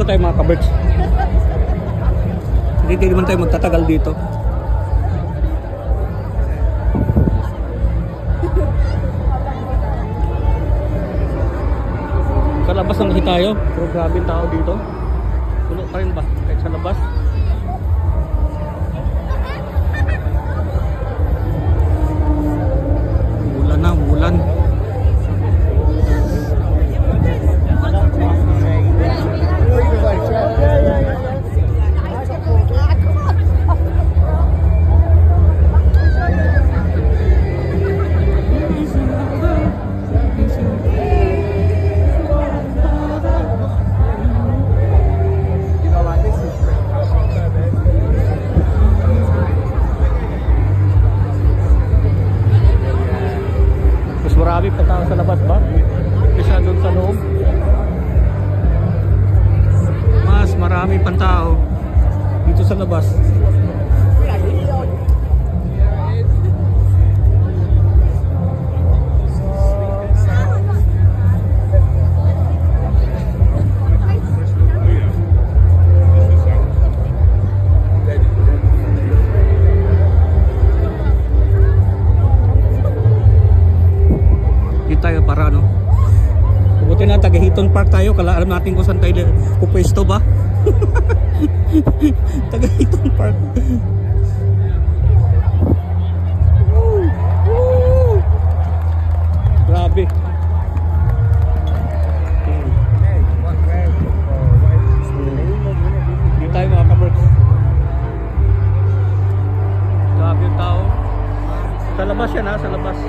tayo mga ka-birds. Hindi naman tayo magtatagal dito. Sa labas lang kasi tayo. Pero grabe yung tao dito. Puno pa rin ba? Kahit sa labas. Ulan na, ulan. Marami pa tao sa labas ba? Kaysa doon sa loob. Mas marami pang tao dito sa labas. Tayo para ano, buti na taga Hiton Park tayo, kala alam natin kung saan tayo pupwesto ba. Taga Hiton Park. Grabe. Hindi tayo mga ka-birds. Grabe yung tao. Sa labas yan ha, sa labas.